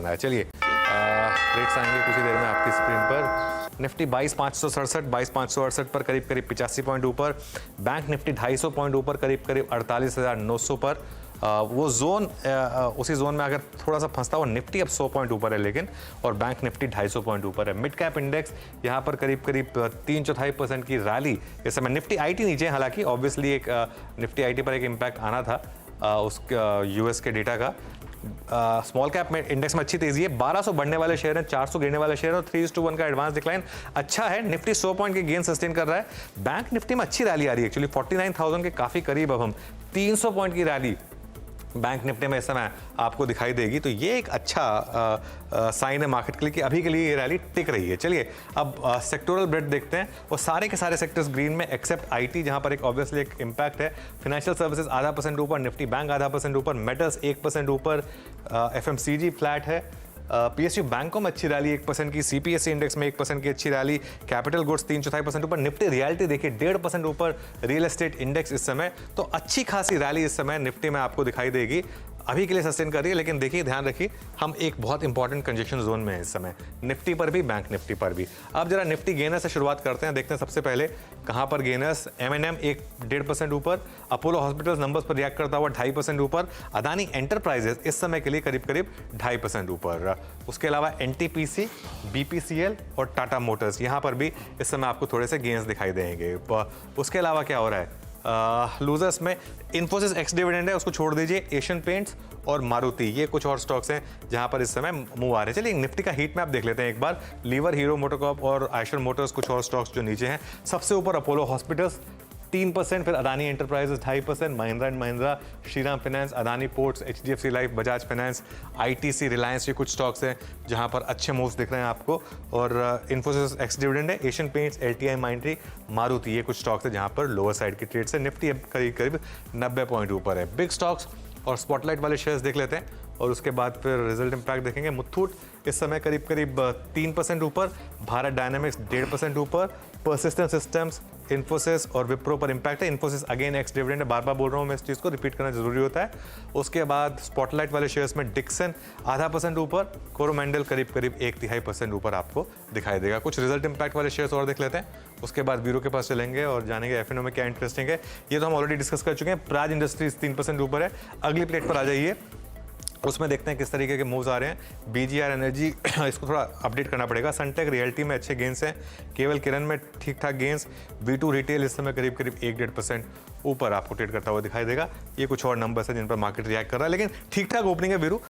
करना है। चलिए रेट्स आएंगे कुछ ही देर में आपकी स्क्रीन पर। निफ्टी 22,567, 22,568 पर करीब करीब 85 पॉइंट ऊपर। बैंक निफ्टी 250 पॉइंट ऊपर करीब करीब 48,900 पर। वो जोन उसी जोन में अगर थोड़ा सा फंसता हुआ निफ्टी अब 100 पॉइंट ऊपर है लेकिन, और बैंक निफ्टी 250 पॉइंट ऊपर है। मिड कैप इंडेक्स यहाँ पर करीब करीब 3/4% की रैली इस समय। निफ्टी आईटी नीचे, हालांकि ऑब्वियसली एक निफ्टी आईटी पर एक इम्पैक्ट आना था उस यूएस के डेटा का। स्मॉल कैप में इंडेक्स में अच्छी तेजी है, 1200 बढ़ने वाले शेयर हैं, 400 गिरने वाले शेयर हैं, 3:1 का एडवांस डिक्लाइन अच्छा है। निफ्टी 100 पॉइंट के गेन सस्टेन कर रहा है। बैंक निफ्टी में अच्छी रैली आ रही है एक्चुअली, 49,000 के काफी करीब। अब हम 300 पॉइंट की रैली बैंक निफ्टी में इस समय आपको दिखाई देगी, तो ये एक अच्छा साइन है मार्केट के लिए कि अभी के लिए ये रैली टिक रही है। चलिए अब सेक्टोरल ब्रेड देखते हैं, और सारे के सारे सेक्टर्स ग्रीन में एक्सेप्ट आईटी, जहां पर एक ऑब्वियसली एक इंपैक्ट है। फाइनेंशियल सर्विसेज आधा % ऊपर, निफ्टी बैंक आधा % ऊपर, मेटल्स 1% ऊपर, एफएमसीजी फ्लैट है। पीएसयू बैंकों में अच्छी रैली 1% की, सीपीएससी इंडेक्स में 1% की अच्छी रैली, कैपिटल गुड्स 3/4% ऊपर, निफ्टी रियल्टी देखिए 1.5% ऊपर, रियल एस्टेट इंडेक्स इस समय तो अच्छी खासी रैली इस समय निफ्टी में आपको दिखाई देगी। अभी के लिए सस्टेन कर रही है, लेकिन देखिए ध्यान रखिए हम एक बहुत इंपॉर्टेंट कंजेशन जोन में है इस समय, निफ्टी पर भी बैंक निफ्टी पर भी। अब जरा निफ्टी गेनर से शुरुआत करते हैं, देखते हैं सबसे पहले कहां पर गेनर्स। एमएनएम 1.5% ऊपर, अपोलो हॉस्पिटल्स नंबर्स पर रिएक्ट करता हुआ 2.5% ऊपर, अदानी एंटरप्राइजेस इस समय के लिए करीब करीब 2.5% ऊपर। उसके अलावा एनटीपीसी, बीपीसीएल और टाटा मोटर्स यहां पर भी इस समय आपको थोड़े से गेन्स दिखाई देंगे। उसके अलावा क्या हो रहा है लूजर्स में, इन्फोसिस एक्स डिविडेंड है उसको छोड़ दीजिए, एशियन पेंट्स और मारुति, ये कुछ और स्टॉक्स हैं जहां पर इस समय मूव आ रहे हैं। चलिए निफ्टी का हीट मैप देख लेते हैं एक बार। लीवर, हीरो मोटोकॉर्प और आयशर मोटर्स कुछ और स्टॉक्स जो नीचे हैं। सबसे ऊपर अपोलो हॉस्पिटल्स 3%, फिर Adani enterprises 2.5%, Mahindra and Mahindra, Shriram finance, Adani ports, HDFC life, Bajaj finance, ITC, Reliance, ये कुछ स्टॉक्स हैं जहां पर अच्छे मूव्स दिख रहे हैं आपको। और इन्फोसिस एक्स डिविडेंड है, एशियन पेंट्स, एलटीआई, माइंट्री, मारुति, ये कुछ स्टॉक्स हैं जहां पर लोअर साइड की ट्रेड से निफ्टी अब करीब करीब 90 पॉइंट ऊपर है। बिग स्टॉक्स और स्पॉटलाइट वाले शेयर्स देख लेते हैं, और उसके बाद फिर रिजल्ट इंपैक्ट देखेंगे। मुथूट इस समय करीब करीब 3% ऊपर, भारत डायनामिक्स 1.5% ऊपर, परसिस्टेंट सिस्टम्स, इन्फोसिस और विप्रो पर इंपैक्ट है। इन्फोसिस अगेन एक्स डिविडेंड है, बार बार बोल रहा हूँ मैं, इस चीज़ को रिपीट करना जरूरी होता है। उसके बाद स्पॉटलाइट वाले शेयर्स में डिक्सन 0.5% ऊपर, कोरोमंडल करीब करीब 1/3% ऊपर आपको दिखाई देगा। कुछ रिजल्ट इंपैक्ट वाले शेयर्स और देख लेते हैं, उसके बाद ब्यूरो के पास चलेंगे और जानेंगे एफएनओ में क्या इंटरेस्टिंग है। ये तो हम ऑलरेडी डिस्कस कर चुके हैं। प्राज इंडस्ट्रीज 3% ऊपर है। अगली प्लेट पर आ जाइए, उसमें देखते हैं किस तरीके के मूव्स आ रहे हैं। बीजीआर एनर्जी इसको थोड़ा अपडेट करना पड़ेगा। सनटेक रियल्टी में अच्छे गेंस हैं, केवल किरण में ठीक ठाक गेंस, V2 रिटेल इस समय करीब करीब 1-1.5% ऊपर आपको ट्रेड करता हुआ दिखाई देगा। ये कुछ और नंबर्स हैं जिन पर मार्केट रिएक्ट कर रहा है, लेकिन ठीक ठाक ओपनिंग है वीरू।